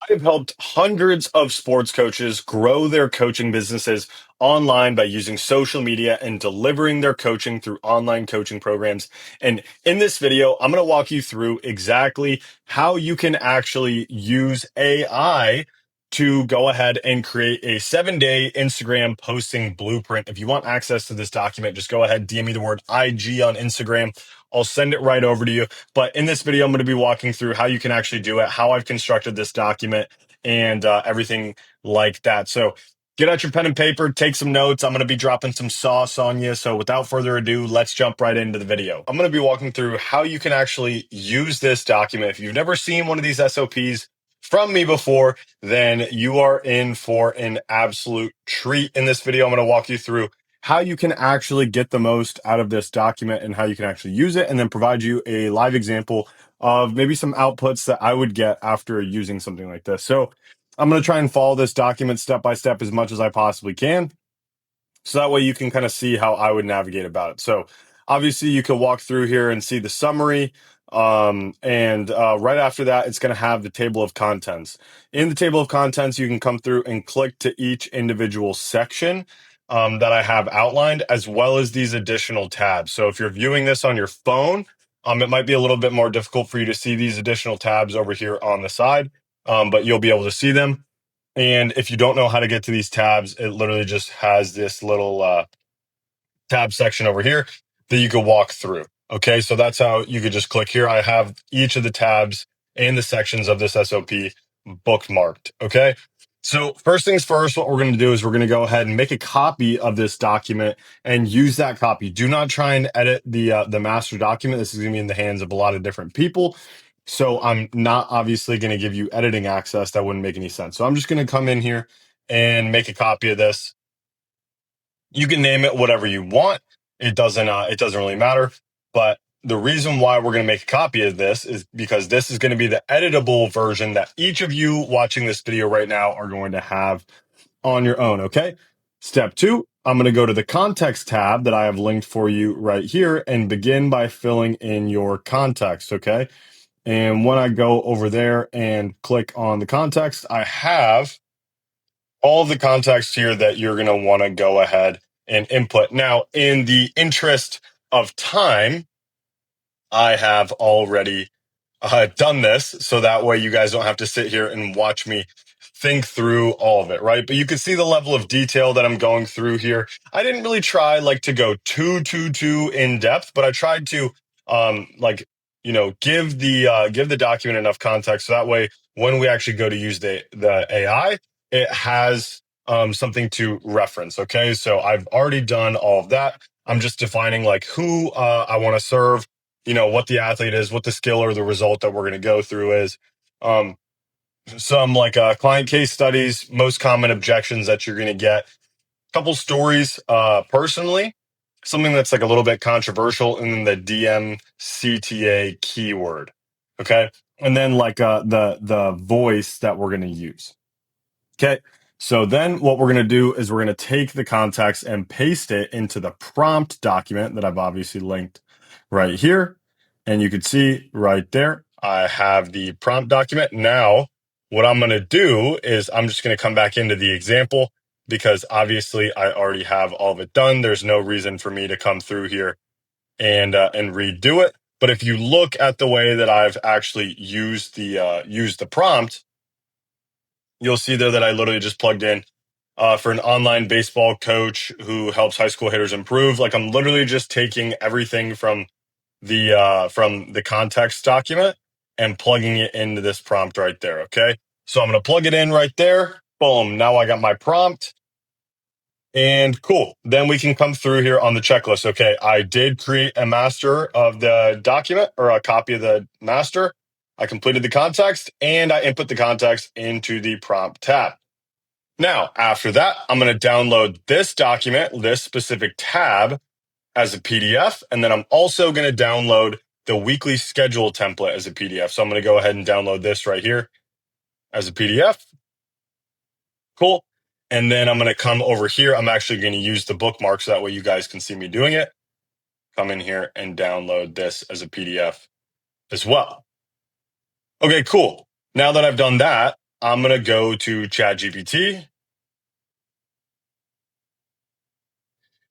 I've helped hundreds of sports coaches grow their coaching businesses online by using social media and delivering their coaching through online coaching programs. And in this video, I'm going to walk you through exactly how you can actually use AI to go ahead and create a 7-day Instagram posting blueprint. If you want access to this document, just go ahead, DM me the word IG on Instagram. I'll send it right over to you. But in this video, I'm going to be walking through how you can actually do it, how I've constructed this document, and everything like that. So get out your pen and paper, take some notes. I'm going to be dropping some sauce on you. So without further ado, let's jump right into the video. I'm going to be walking through how you can actually use this document. If you've never seen one of these SOPs from me before, then you are in for an absolute treat. In this video, I'm going to walk you through how you can actually get the most out of this document and how you can actually use it, and then provide you a live example of maybe some outputs that I would get after using something like this. So I'm going to try and follow this document step by step as much as I possibly can. So that way you can kind of see how I would navigate about it. So obviously you can walk through here and see the summary. And right after that, it's going to have the table of contents. In the table of contents, you can come through and click to each individual section that I have outlined, as well as these additional tabs. So if you're viewing this on your phone, it might be a little bit more difficult for you to see these additional tabs over here on the side, but you'll be able to see them. And if you don't know how to get to these tabs, it literally just has this little tab section over here that you could walk through. Okay, so that's how you could just click here. I have each of the tabs and the sections of this SOP bookmarked. Okay, so first things first, what we're going to do is we're going to go ahead and make a copy of this document and use that copy. Do not try and edit the master document. This is going to be in the hands of a lot of different people. So I'm not obviously going to give you editing access. That wouldn't make any sense. So I'm just going to come in here and make a copy of this. You can name it whatever you want. It doesn't really matter. But the reason why we're going to make a copy of this is because this is going to be the editable version that each of you watching this video right now are going to have on your own. Okay. Step 2, I'm going to go to the context tab that I have linked for you right here and begin by filling in your context. Okay. And when I go over there and click on the context, I have all of the context here that you're going to want to go ahead and input. Now, in the interest of time, I have already done this, so that way you guys don't have to sit here and watch me think through all of it, right? But you can see the level of detail that I'm going through here. I didn't really try to go too in depth, but I tried to give the document enough context so that way when we actually go to use the AI, it has something to reference. Okay, so I've already done all of that. I'm just defining who I want to serve, what the athlete is, what the skill or the result that we're going to go through is. Some client case studies, most common objections that you're going to get, a couple stories personally, something that's a little bit controversial, and then the DMCTA keyword. Okay. And then the voice that we're going to use. Okay. So then what we're going to do is we're going to take the context and paste it into the prompt document that I've obviously linked right here. And you can see right there, I have the prompt document. Now, what I'm going to do is I'm just going to come back into the example because obviously I already have all of it done. There's no reason for me to come through here and redo it. But if you look at the way that I've actually used the prompt, you'll see there that I literally just plugged in for an online baseball coach who helps high school hitters improve. I'm literally just taking everything from the context document and plugging it into this prompt right there. Okay. So I'm going to plug it in right there. Boom. Now I got my prompt. And cool. Then we can come through here on the checklist. Okay. I did create a master of the document, or a copy of the master. I completed the context and I input the context into the prompt tab. Now, after that, I'm going to download this document, this specific tab, as a PDF. And then I'm also going to download the weekly schedule template as a PDF. So I'm going to go ahead and download this right here as a PDF. Cool. And then I'm going to come over here. I'm actually going to use the bookmark so that way you guys can see me doing it. Come in here and download this as a PDF as well. Okay, cool. Now that I've done that, I'm going to go to ChatGPT.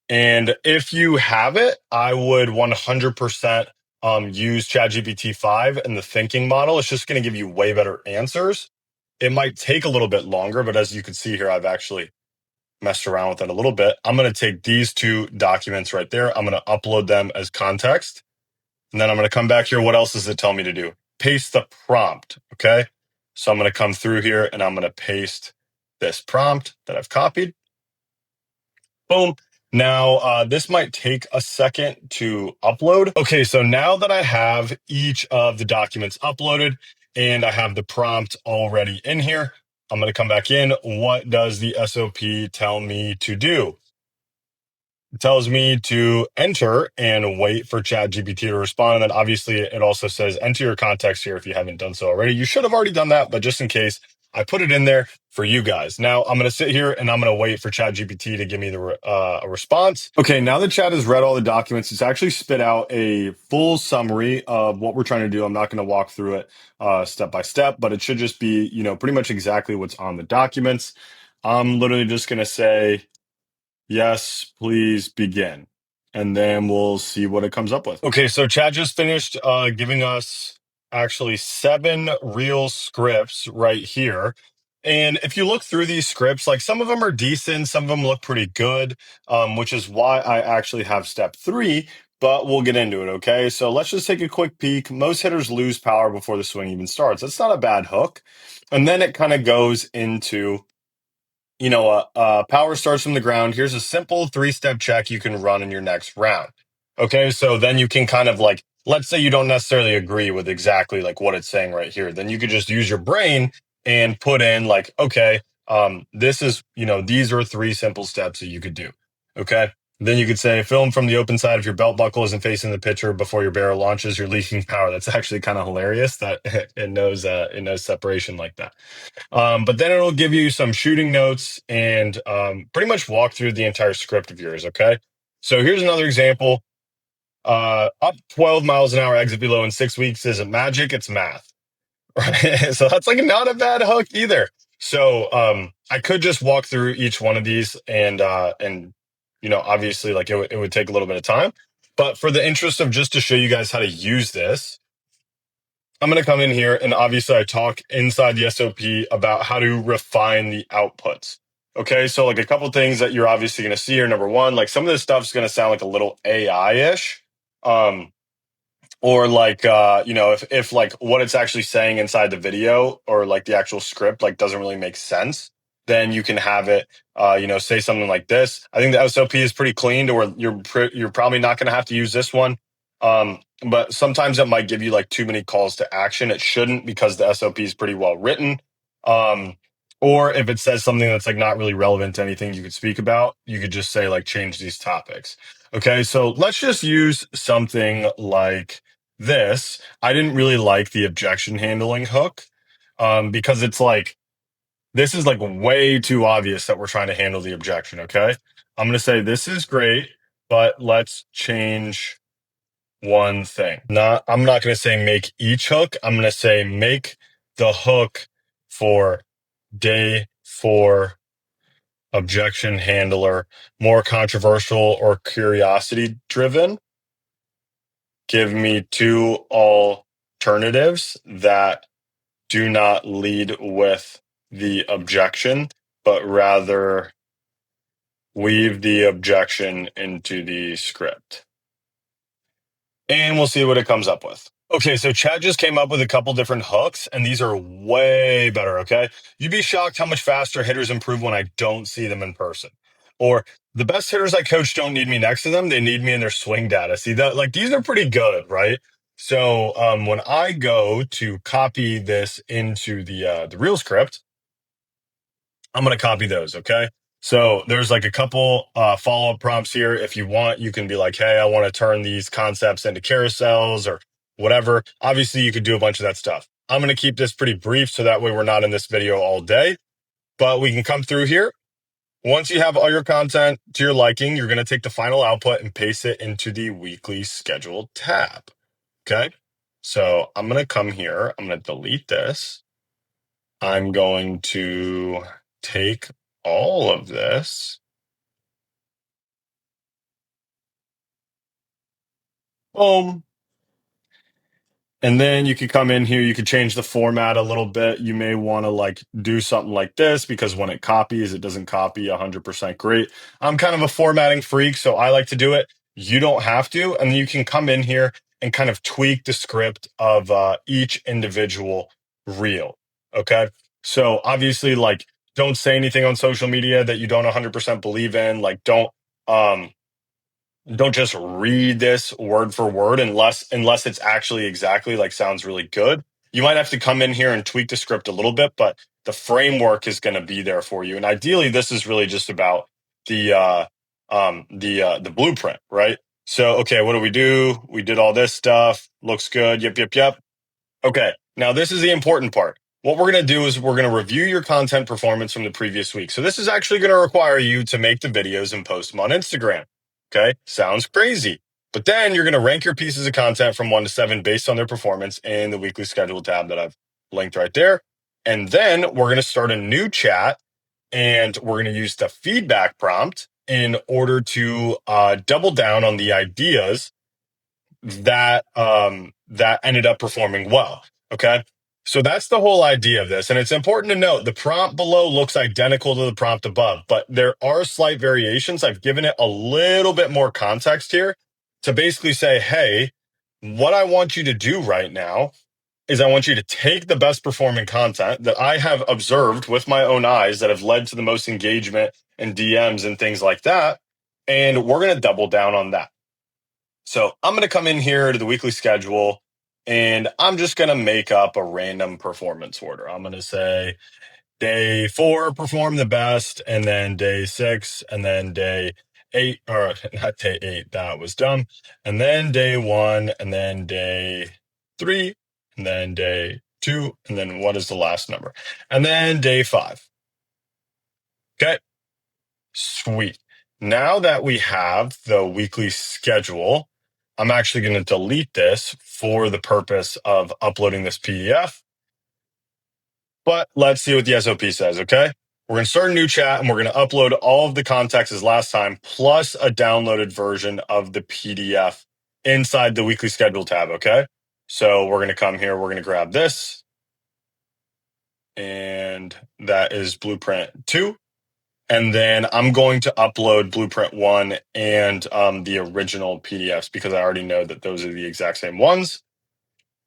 And if you have it, I would 100% use ChatGPT 5 and the thinking model. It's just going to give you way better answers. It might take a little bit longer, but as you can see here, I've actually messed around with it a little bit. I'm going to take these two documents right there. I'm going to upload them as context. And then I'm going to come back here. What else does it tell me to do? Paste the prompt. Okay. So I'm going to come through here and I'm going to paste this prompt that I've copied. Boom. Now, this might take a second to upload. Okay, so now that I have each of the documents uploaded and I have the prompt already in here, I'm going to come back in. What does the SOP tell me to do? It tells me to enter and wait for ChatGPT to respond. And then obviously it also says enter your context here if you haven't done so already. You should have already done that, but just in case, I put it in there for you guys. Now I'm going to sit here and I'm going to wait for ChatGPT to give me a response. Okay, now that Chat has read all the documents, it's actually spit out a full summary of what we're trying to do. I'm not going to walk through it step by step, but it should just be, pretty much exactly what's on the documents. I'm literally just going to say, yes, please begin. And then we'll see what it comes up with. Okay, so Chad just finished giving us actually 7 real scripts right here. And if you look through these scripts, like some of them are decent, some of them look pretty good, which is why I actually have step 3, but we'll get into it, okay? So let's just take a quick peek. Most hitters lose power before the swing even starts. That's not a bad hook. And then it kind of goes into power starts from the ground. Here's a simple 3-step check you can run in your next round. Okay, so then you can kind of like, let's say you don't necessarily agree with exactly like what it's saying right here. Then you could just use your brain and put in like, okay, this is, these are 3 simple steps that you could do. Okay. Then you could say, film from the open side if your belt buckle isn't facing the pitcher before your barrel launches, you're leaking power. That's actually kind of hilarious that it knows separation like that. But then it'll give you some shooting notes and pretty much walk through the entire script of yours. Okay. So here's another example. Up 12 miles an hour, exit below in 6 weeks isn't magic, it's math. Right. So that's like not a bad hook either. So I could just walk through each one of these and obviously like it would take a little bit of time. But for the interest of just to show you guys how to use this, I'm going to come in here and obviously I talk inside the SOP about how to refine the outputs. Okay, so like a couple things that you're obviously going to see here. Number one, like some of this stuff is going to sound like a little AI-ish. Or like if like what it's actually saying inside the video or like the actual script like doesn't really make sense, then you can have it say something like this. I think the SOP is pretty clean to where you're probably not going to have to use this one. But sometimes it might give you like too many calls to action. It shouldn't, because the SOP is pretty well written. Or if it says something that's like not really relevant to anything you could speak about, you could just say like change these topics. Okay, so let's just use something like this. I didn't really like the objection handling hook because it's like, this is like way too obvious that we're trying to handle the objection. Okay, I'm going to say this is great, but let's change one thing. I'm not going to say make each hook. I'm going to say make the hook for day 4 objection handler more controversial or curiosity driven. Give me 2 alternatives that do not lead with the objection, but rather weave the objection into the script. And we'll see what it comes up with. Okay, so Chad just came up with a couple different hooks, and these are way better, okay? You'd be shocked how much faster hitters improve when I don't see them in person. Or the best hitters I coach don't need me next to them, they need me in their swing data. See that? Like these are pretty good, right? So when I go to copy this into the real script, I'm going to copy those, okay? So there's like a couple follow-up prompts here. If you want, you can be like, hey, I want to turn these concepts into carousels or whatever. Obviously, you could do a bunch of that stuff. I'm going to keep this pretty brief so that way we're not in this video all day. But we can come through here. Once you have all your content to your liking, you're going to take the final output and paste it into the weekly schedule tab. Okay? So I'm going to come here. I'm going to delete this. I'm going to take all of this. Boom. And then you could come in here, you could change the format a little bit. You may want to like do something like this because when it copies, it doesn't copy 100% great. I'm kind of a formatting freak, so I like to do it. You don't have to. And you can come in here and kind of tweak the script of each individual reel. Okay. So obviously, like, don't say anything on social media that you don't 100% believe in. Like, um, don't just read this word for word unless it's actually exactly like sounds really good. You might have to come in here and tweak the script a little bit, but the framework is going to be there for you. And ideally, this is really just about the blueprint, right? So okay, what do we do? We did all this stuff. Looks good. Yep, yep, yep. Okay, now this is the important part. What we're going to do is we're going to review your content performance from the previous week. So this is actually going to require you to make the videos and post them on Instagram. Okay, sounds crazy. But then you're going to rank your pieces of content from 1 to 7 based on their performance in the weekly schedule tab that I've linked right there. And then we're going to start a new chat and we're going to use the feedback prompt in order to double down on the ideas that ended up performing well. Okay. So that's the whole idea of this. And it's important to note the prompt below looks identical to the prompt above, but there are slight variations. I've given it a little bit more context here to basically say, hey, what I want you to do right now is I want you to take the best performing content that I have observed with my own eyes that have led to the most engagement and DMs and things like that. And we're going to double down on that. So I'm going to come in here to the weekly schedule and I'm just going to make up a random performance order. I'm going to say day 4 perform the best, and then day 6, and then day 8, or not day 8, that was dumb. And then day 1, and then day 3, and then day 2, and then what is the last number? And then day 5. Okay, sweet. Now that we have the weekly schedule, I'm actually going to delete this for the purpose of uploading this PDF. But let's see what the SOP says, okay? We're going to start a new chat and we're going to upload all of the context as last time, plus a downloaded version of the PDF inside the weekly schedule tab, okay? So we're going to come here, we're going to grab this, and that is blueprint 2. And then I'm going to upload blueprint 1 and the original PDFs because I already know that those are the exact same ones.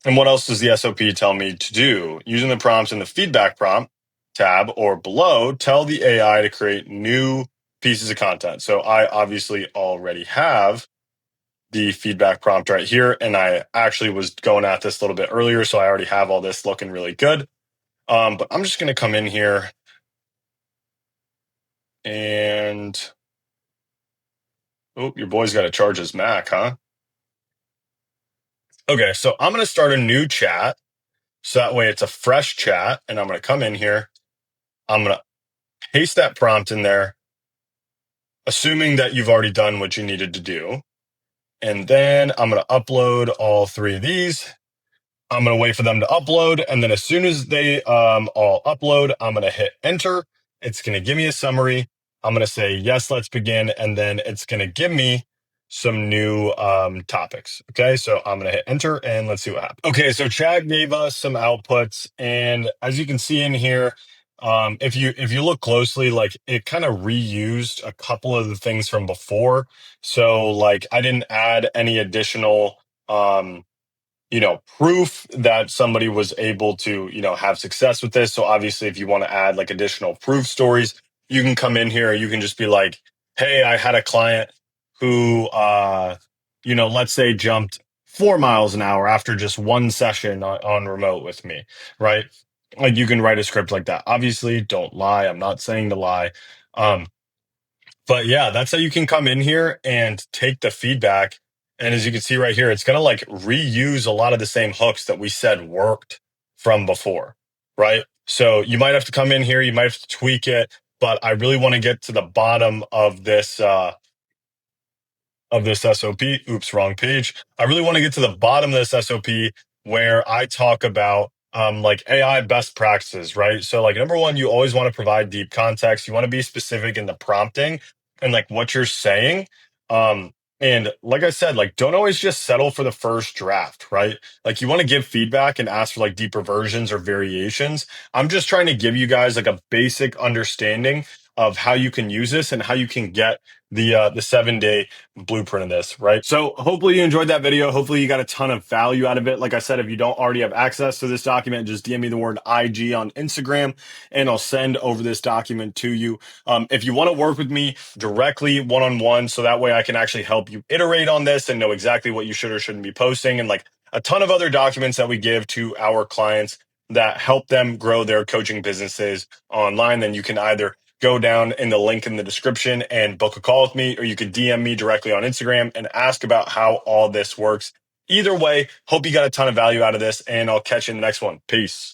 And what else does the SOP tell me to do? Using the prompts in the feedback prompt tab or below, tell the AI to create new pieces of content. So I obviously already have the feedback prompt right here. And I actually was going at this a little bit earlier. So I already have all this looking really good. But I'm just going to come in here and, oh, your boy's got to charge his Mac, huh? Okay, so I'm going to start a new chat. So that way it's a fresh chat. And I'm going to come in here. I'm going to paste that prompt in there, assuming that you've already done what you needed to do. And then I'm going to upload all 3 of these. I'm going to wait for them to upload. And then as soon as they all upload, I'm going to hit enter. It's going to give me a summary. I'm going to say, yes, let's begin. And then it's going to give me some new topics. Okay, so I'm going to hit enter and let's see what happens. Okay, so Chad gave us some outputs. And as you can see in here, if you look closely, like it kind of reused a couple of the things from before. So like I didn't add any additional proof that somebody was able to, have success with this. So obviously, if you want to add like additional proof stories, you can come in here. You can just be like, hey, I had a client who, let's say jumped 4 miles an hour after just one session on remote with me, right? Like you can write a script like that. Obviously, don't lie. I'm not saying to lie. Um, but yeah, that's how you can come in here and take the feedback. And as you can see right here, it's going to like reuse a lot of the same hooks that we said worked from before, right? So you might have to come in here, you might have to tweak it, but I really want to get to the bottom of this SOP. Oops, wrong page. I really want to get to the bottom of this SOP where I talk about like AI best practices, right? So like number one, you always want to provide deep context. You want to be specific in the prompting and like what you're saying. And like I said, like don't always just settle for the first draft, right? Like you want to give feedback and ask for like deeper versions or variations. I'm just trying to give you guys like a basic understanding of how you can use this and how you can get the 7 day blueprint of this, right? So hopefully you enjoyed that video. Hopefully you got a ton of value out of it. Like I said, if you don't already have access to this document, just DM me the word IG on Instagram and I'll send over this document to you. If you want to work with me directly one-on-one, so that way I can actually help you iterate on this and know exactly what you should or shouldn't be posting, and like a ton of other documents that we give to our clients that help them grow their coaching businesses online, then you can either go down in the link in the description and book a call with me, or you could DM me directly on Instagram and ask about how all this works. Either way, hope you got a ton of value out of this, and I'll catch you in the next one. Peace.